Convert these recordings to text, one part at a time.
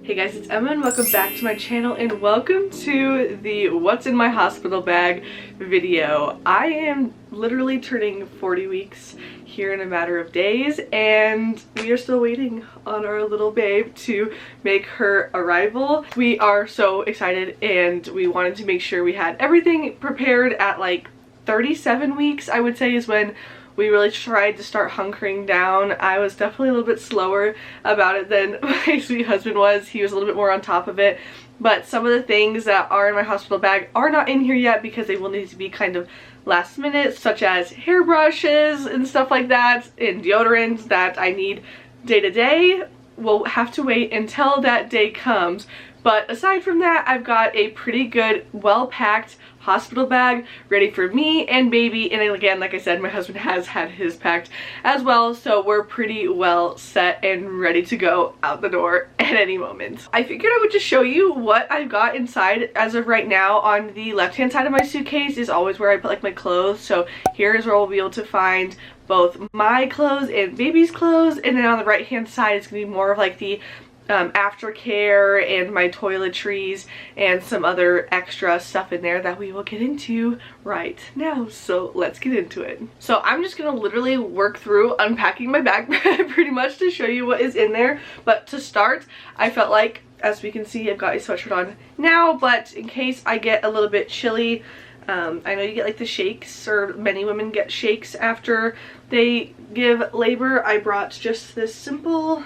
Hey guys, it's Emma and welcome back to my channel and welcome to the What's in My Hospital Bag video. I am literally turning 40 weeks here in a matter of days and we are still waiting on our little babe to make her arrival. We are so excited and we wanted to make sure we had everything prepared at like 37 weeks, I would say, is when we really tried to start hunkering down. I was definitely a little bit slower about it than my sweet husband was. He was a little bit more on top of it. But some of the things that are in my hospital bag are not in here yet because they will need to be kind of last minute, such as hairbrushes and stuff like that, and deodorants that I need day to day. We'll have to wait until that day comes. But aside from that, I've got a pretty good, well-packed hospital bag ready for me and baby. And again, like I said, my husband has had his packed as well, so we're pretty well set and ready to go out the door at any moment. I figured I would just show you what I've got inside as of right now. On the left-hand side of my suitcase is always where I put like my clothes, so here's where we'll be able to find both my clothes and baby's clothes. And then on the right-hand side is going to be more of like the aftercare and my toiletries and some other extra stuff in there that we will get into right now. So let's get into it. So I'm just gonna literally work through unpacking my bag pretty much to show you what is in there. But to start, I felt like, as we can see, I've got a sweatshirt on now, but in case I get a little bit chilly, I know you get like the shakes, or many women get shakes after they give labor. I brought just this simple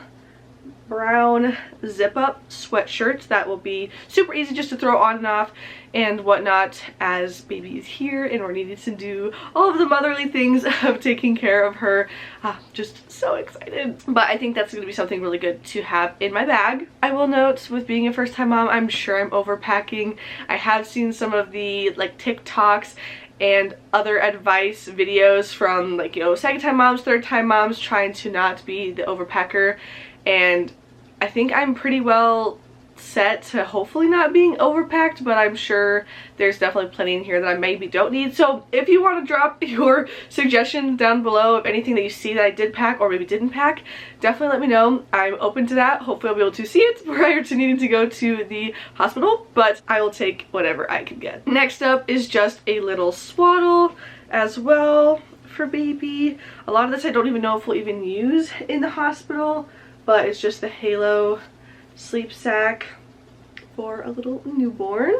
brown zip-up sweatshirt that will be super easy just to throw on and off and whatnot as baby is here and we're needing to do all of the motherly things of taking care of her. Just so excited. But I think that's going to be something really good to have in my bag. I will note, with being a first-time mom, I'm sure I'm overpacking. I have seen some of the like TikToks and other advice videos from, like, you know, second-time moms, third-time moms trying to not be the overpacker, and I think I'm pretty well set to hopefully not being overpacked, but I'm sure there's definitely plenty in here that I maybe don't need. So if you want to drop your suggestions down below of anything that you see that I did pack or maybe didn't pack, definitely let me know. I'm open to that. Hopefully I'll be able to see it prior to needing to go to the hospital, but I will take whatever I can get. Next up is just a little swaddle as well for baby. A lot of this I don't even know if we'll even use in the hospital, but it's just the Halo sleep sack for a little newborn.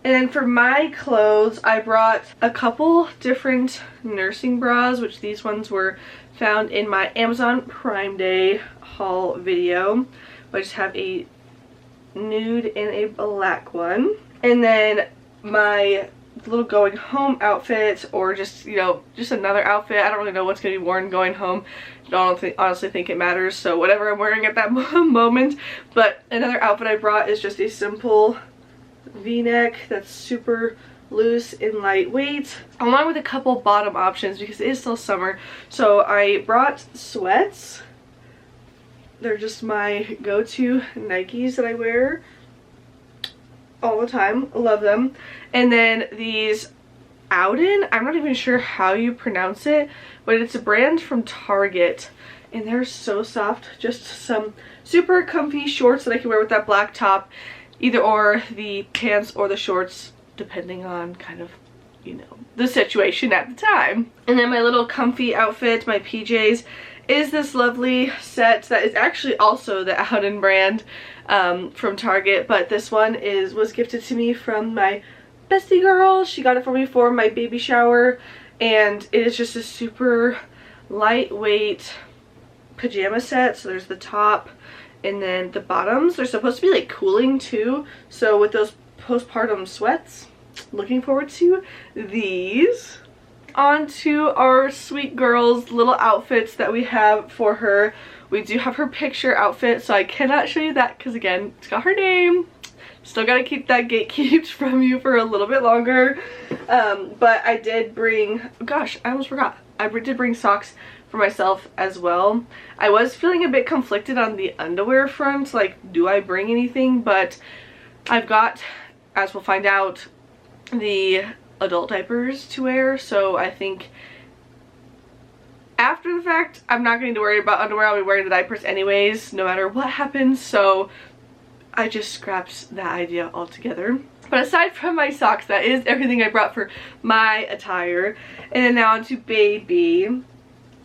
And then for my clothes, I brought a couple different nursing bras, which these ones were found in my Amazon Prime Day haul video. I just have a nude and a black one. And then my little going home outfit, or just, you know, just another outfit. I don't really know what's going to be worn going home. I don't honestly think it matters, so whatever I'm wearing at that moment. But another outfit I brought is just a simple v-neck that's super loose and lightweight, along with a couple bottom options because it is still summer. So I brought sweats. They're just my go-to Nikes that I wear all the time. Love them. And then these Ouden, I'm not even sure how you pronounce it, but it's a brand from Target and they're so soft. Just some super comfy shorts that I can wear with that black top, either or the pants or the shorts, depending on kind of, you know, the situation at the time. And then my little comfy outfit, my PJs, is this lovely set that is actually also the Ouden brand from Target, but this one was gifted to me from my bestie girl. She got it for me for my baby shower, and it is just a super lightweight pajama set. So there's the top and then the bottoms. They're supposed to be like cooling too, so with those postpartum sweats, looking forward to these. On to our sweet girl's little outfits that we have for her. We do have her picture outfit, so I cannot show you that because, again, it's got her name. Still gotta keep that gatekept from you for a little bit longer. But I did bring, gosh, I almost forgot. I did bring socks for myself as well. I was feeling a bit conflicted on the underwear front, like, do I bring anything? But I've got, as we'll find out, the adult diapers to wear, so I think after the fact I'm not going to worry about underwear. I'll be wearing the diapers anyways, no matter what happens. So I just scrapped that idea altogether. But aside from my socks, that is everything I brought for my attire. And then now onto baby.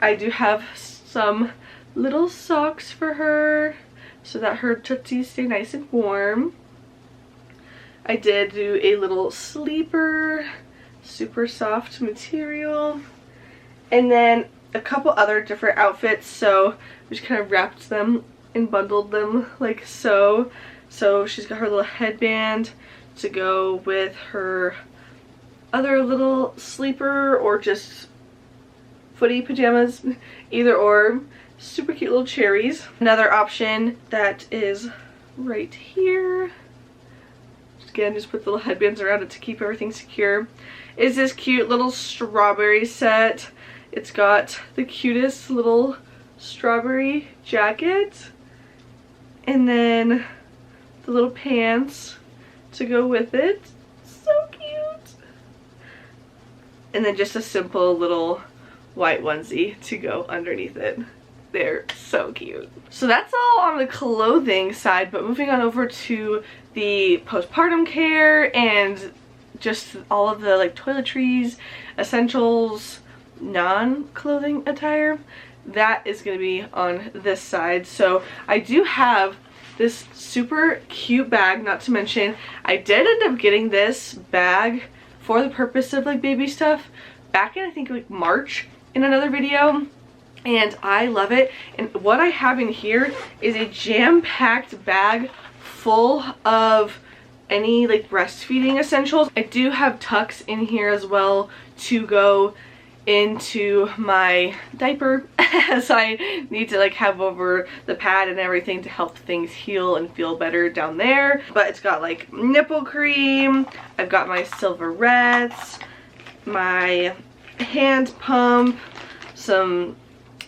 I do have some little socks for her so that her tootsies stay nice and warm. I did do a little sleeper, super soft material. And then a couple other different outfits, so we just kind of wrapped them and bundled them like so. So she's got her little headband to go with her other little sleeper or just footy pajamas, either or. Super cute little cherries. Another option that is right here, again, just put little headbands around it to keep everything secure, is this cute little strawberry set. It's got the cutest little strawberry jacket and then the little pants to go with it. So cute. And then just a simple little white onesie to go underneath it. They're so cute. So that's all on the clothing side, but moving on over to the postpartum care and just all of the like toiletries, essentials, non-clothing attire, that is going to be on this side. So I do have this super cute bag, not to mention I did end up getting this bag for the purpose of like baby stuff back in I think like March in another video, and I love it. And what I have in here is a jam-packed bag full of any like breastfeeding essentials. I do have tucks in here as well to go into my diaper as I need to like have over the pad and everything to help things heal and feel better down there. But it's got like nipple cream, I've got my silverettes, my hand pump, some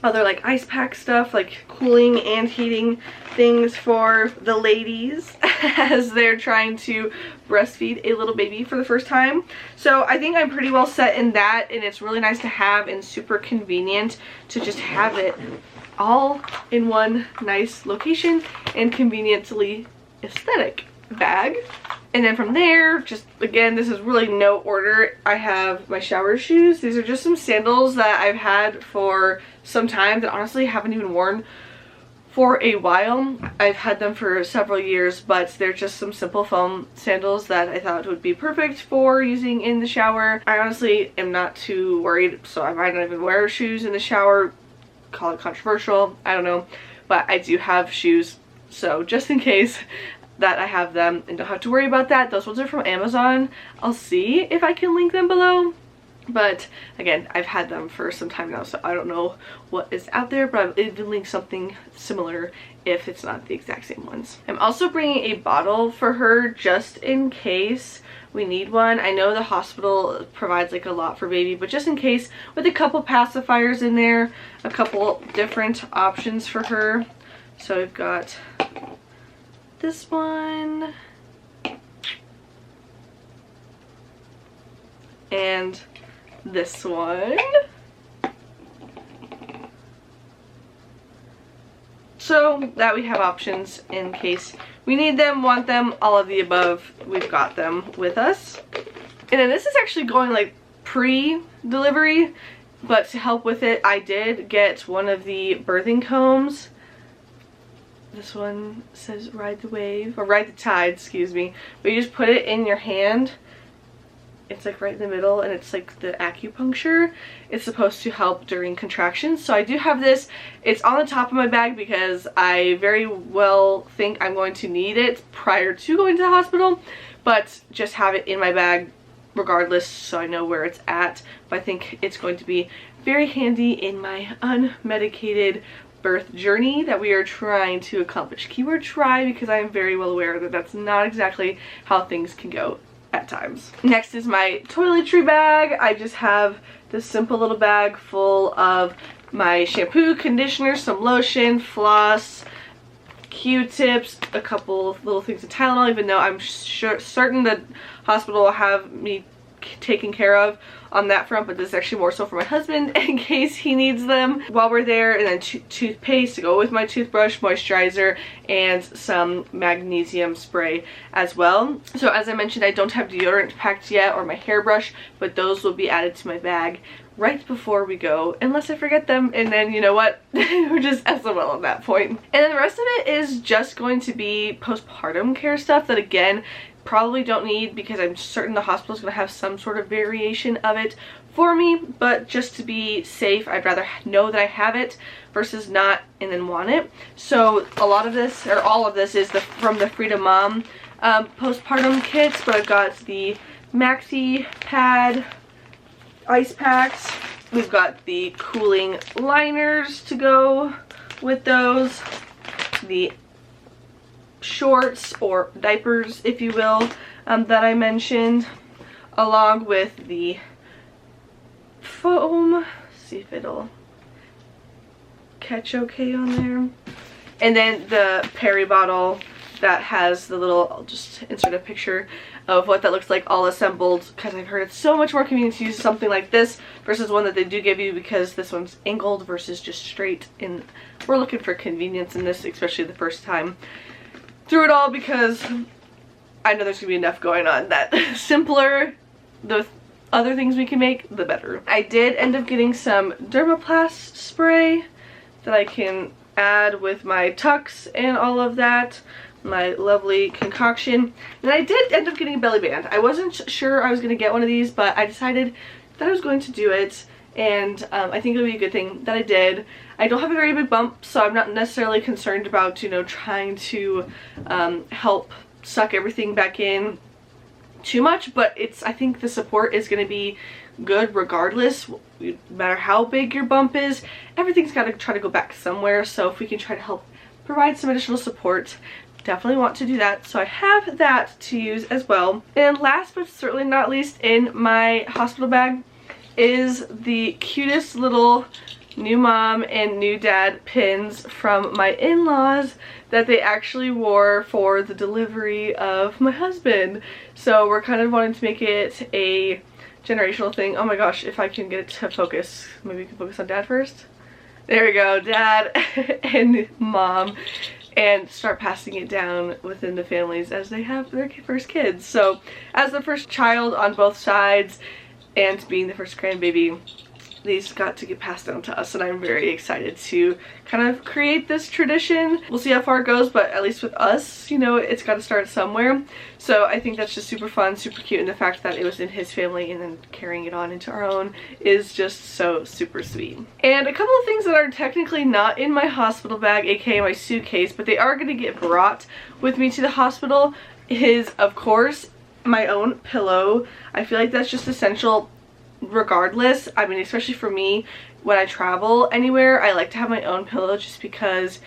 other like ice pack stuff, like cooling and heating things for the ladies as they're trying to breastfeed a little baby for the first time. So I think I'm pretty well set in that, and it's really nice to have and super convenient to just have it all in one nice location and conveniently aesthetic bag. And then from there, just again, this is really no order. I have my shower shoes. These are just some sandals that I've had for some time that honestly haven't even worn for a while. I've had them for several years, but they're just some simple foam sandals that I thought would be perfect for using in the shower. I honestly am not too worried, so I might not even wear shoes in the shower. Call it controversial, I don't know, but I do have shoes, so just in case that I have them and don't have to worry about that. Those ones are from Amazon. I'll see if I can link them below. But again, I've had them for some time now, so I don't know what is out there, but I'll even link something similar if it's not the exact same ones. I'm also bringing a bottle for her just in case we need one. I know the hospital provides like a lot for baby, but just in case, with a couple pacifiers in there, a couple different options for her. So we've got this one and this one. So that we have options in case we need them, want them, all of the above. We've got them with us. And then this is actually going like pre-delivery, but to help with it, I did get one of the birthing combs. This one says ride the wave, or ride the tide, excuse me. But you just put it in your hand. It's like right in the middle, and it's like the acupuncture. It's supposed to help during contractions. So I do have this. It's on the top of my bag because I very well think I'm going to need it prior to going to the hospital. But just have it in my bag regardless, so I know where it's at. But I think it's going to be very handy in my unmedicated birth journey that we are trying to accomplish. Keyword try, because I am very well aware that that's not exactly how things can go at times. Next is my toiletry bag. I just have this simple little bag full of my shampoo, conditioner, some lotion, floss, Q-tips, a couple of little things of Tylenol, even though I'm certain that hospital will have me taken care of on that front, but this is actually more so for my husband in case he needs them while we're there. And then toothpaste to go with my toothbrush, moisturizer, and some magnesium spray as well. So as I mentioned, I don't have deodorant packed yet or my hairbrush, but those will be added to my bag right before we go, unless I forget them, and then you know what, we're just SOL at that point. And then the rest of it is just going to be postpartum care stuff that, again, probably don't need, because I'm certain the hospital is going to have some sort of variation of it for me, but just to be safe, I'd rather know that I have it versus not and then want it. So a lot of this, or all of this, is from the Freedom Mom postpartum kits, but I've got the maxi pad ice packs. We've got the cooling liners to go with those, the shorts or diapers, if you will, that I mentioned, along with the foam. See if it'll catch okay on there. And then the Perry bottle that has the little, I'll just insert a picture of what that looks like all assembled, because I've heard it's so much more convenient to use something like this versus one that they do give you, because this one's angled versus just straight, and we're looking for convenience in this, especially the first time through it all, because I know there's gonna be enough going on that simpler the other things we can make, the better. I did end up getting some Dermaplast spray that I can add with my tucks and all of that, my lovely concoction. And I did end up getting a belly band. I wasn't sure I was going to get one of these, but I decided that I was going to do it, and I think it'll be a good thing that I did. I don't have a very big bump, so I'm not necessarily concerned about, you know, trying to help suck everything back in too much, but I think the support is going to be good regardless. No matter how big your bump is, everything's got to try to go back somewhere, so if we can try to help provide some additional support, definitely want to do that. So I have that to use as well. And last but certainly not least in my hospital bag is the cutest little new mom and new dad pins from my in-laws that they actually wore for the delivery of my husband. So we're kind of wanting to make it a generational thing. Oh my gosh, if I can get it to focus. Maybe we can focus on dad first. There we go, dad and mom, and start passing it down within the families as they have their first kids. So as the first child on both sides and being the first grandbaby, these got to get passed down to us, and I'm very excited to kind of create this tradition. We'll see how far it goes, but at least with us, you know, it's got to start somewhere. So I think that's just super fun, super cute, and the fact that it was in his family and then carrying it on into our own is just so super sweet. And a couple of things that are technically not in my hospital bag, aka my suitcase, but they are going to get brought with me to the hospital, is of course my own pillow. I feel like that's just essential regardless. I mean, especially for me, when I travel anywhere, I like to have my own pillow just because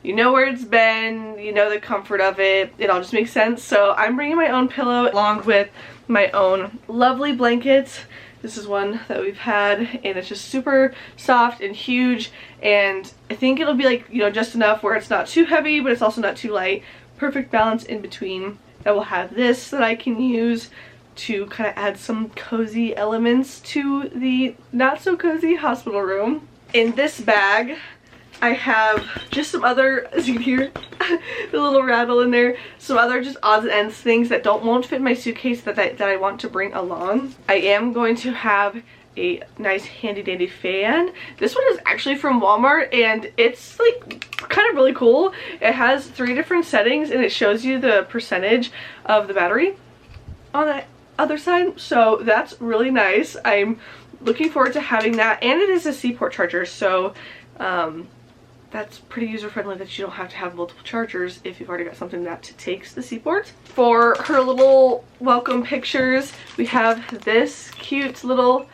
you know where it's been, you know the comfort of it, it all just makes sense. So I'm bringing my own pillow along with my own lovely blankets. This is one that we've had, and it's just super soft and huge, and I think it'll be like, you know, just enough where it's not too heavy but it's also not too light. Perfect balance in between. That will have this that I can use to kind of add some cozy elements to the not so cozy hospital room. In this bag I have just some other, as you can hear the little rattle in there, some other just odds and ends things that won't fit in my suitcase that I want to bring along. I am going to have a nice handy dandy fan. This one is actually from Walmart, and it's like kind of really cool. It has 3 different settings, and it shows you the percentage of the battery on the other side, so that's really nice. I'm looking forward to having that, and it is a C-port charger, so that's pretty user-friendly that you don't have to have multiple chargers if you've already got something that takes the C-port. For her little welcome pictures, we have this cute little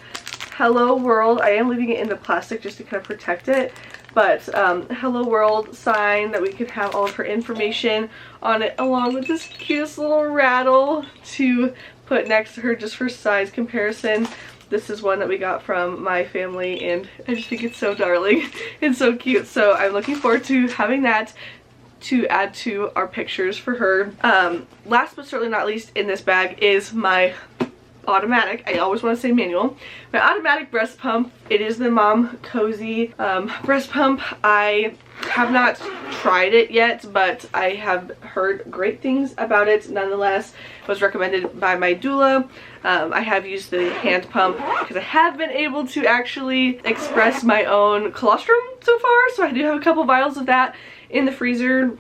Hello World. I am leaving it in the plastic just to kind of protect it, but Hello World sign that we could have all of her information on it, along with this cutest little rattle to put next to her just for size comparison. This is one that we got from my family, and I just think it's so darling and so cute. So I'm looking forward to having that to add to our pictures for her. Last but certainly not least in this bag is my automatic, I always want to say manual, my automatic breast pump. It is the Mom Cozy breast pump. I have not tried it yet, but I have heard great things about it. Nonetheless, it was recommended by my doula. I have used the hand pump because I have been able to actually express my own colostrum so far, so I do have a couple vials of that in the freezer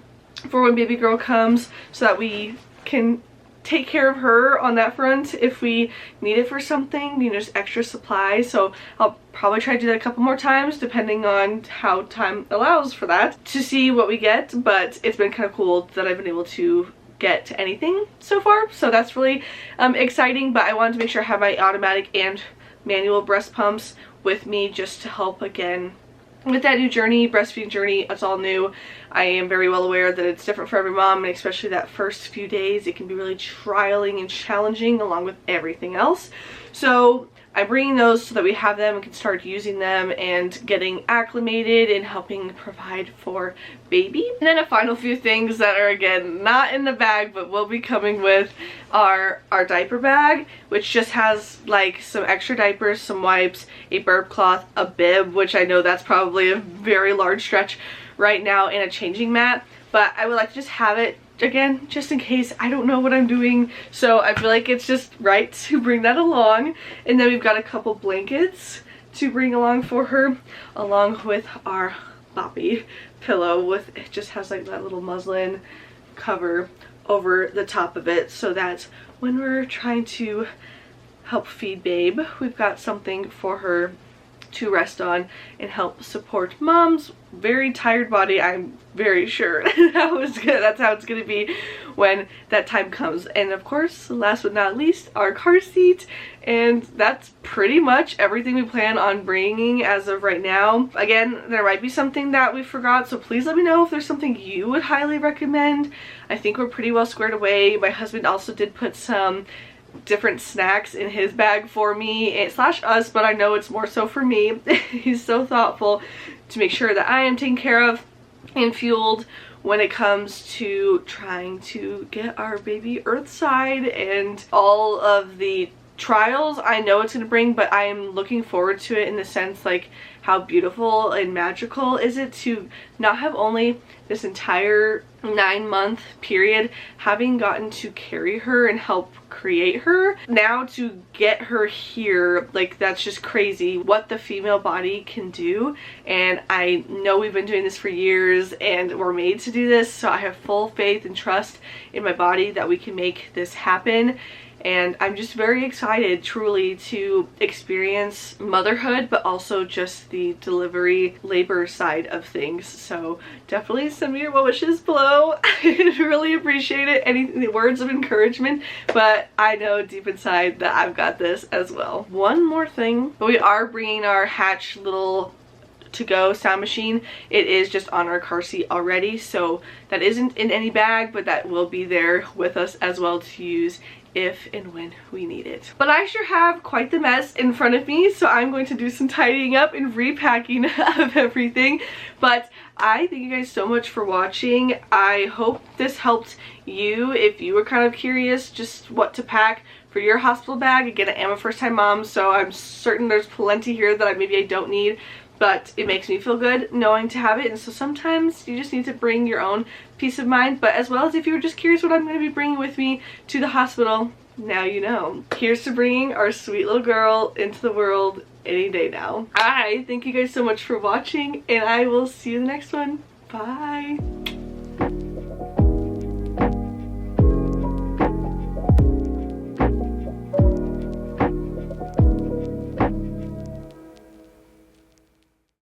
for when baby girl comes, so that we can take care of her on that front if we need it for something, you know, just extra supplies. So I'll probably try to do that a couple more times depending on how time allows for that, to see what we get. But it's been kind of cool that I've been able to get anything so far, so that's really exciting. But I wanted to make sure I have my automatic and manual breast pumps with me, just to help again with that new journey, breastfeeding journey. It's all new. I am very well aware that it's different for every mom, and especially that first few days, it can be really trialing and challenging along with everything else. So I'm bringing those so that we have them and can start using them and getting acclimated and helping provide for baby. And then a final few things that are, again, not in the bag but will be coming with are our diaper bag, which just has like some extra diapers, some wipes, a burp cloth, a bib, which I know that's probably a very large stretch right now, and a changing mat. But I would like to just have it, again, just in case I don't know what I'm doing. So I feel like it's just right to bring that along. And then we've got a couple blankets to bring along for her, along with our boppy pillow. With it just has like that little muslin cover over the top of it, so that when we're trying to help feed babe, we've got something for her to rest on and help support mom's very tired body. I'm very sure that's how it's gonna be when that time comes. And of course, last but not least, our car seat. And that's pretty much everything we plan on bringing as of right now. Again, there might be something that we forgot, so please let me know if there's something you would highly recommend. I think we're pretty well squared away. My husband also did put some different snacks in his bag for me slash us, but I know it's more so for me. He's so thoughtful to make sure that I am taken care of and fueled when it comes to trying to get our baby earthside and all of the trials I know it's going to bring. But I am looking forward to it in the sense, like, how beautiful and magical is it to not have only this entire 9-month period having gotten to carry her and help create her, now to get her here. Like, that's just crazy what the female body can do. And I know we've been doing this for years and we're made to do this, so I have full faith and trust in my body that we can make this happen. And I'm just very excited, truly, to experience motherhood, but also just the delivery labor side of things. So definitely send me your well wishes below. I really appreciate it. Any words of encouragement, but I know deep inside that I've got this as well. One more thing, but we are bringing our Hatch little to-go sound machine. It is just on our car seat already, so that isn't in any bag, but that will be there with us as well to use if and when we need it. But I sure have quite the mess in front of me, so I'm going to do some tidying up and repacking of everything. But I thank you guys so much for watching. I hope this helped you if you were kind of curious just what to pack for your hospital bag. Again, I am a first-time mom, so I'm certain there's plenty here that maybe I don't need, but it makes me feel good knowing to have it. And so sometimes you just need to bring your own peace of mind. But as well as if you were just curious what I'm going to be bringing with me to the hospital, now you know. Here's to bringing our sweet little girl into the world any day now. Thank you guys so much for watching, and I will see you in the next one. Bye.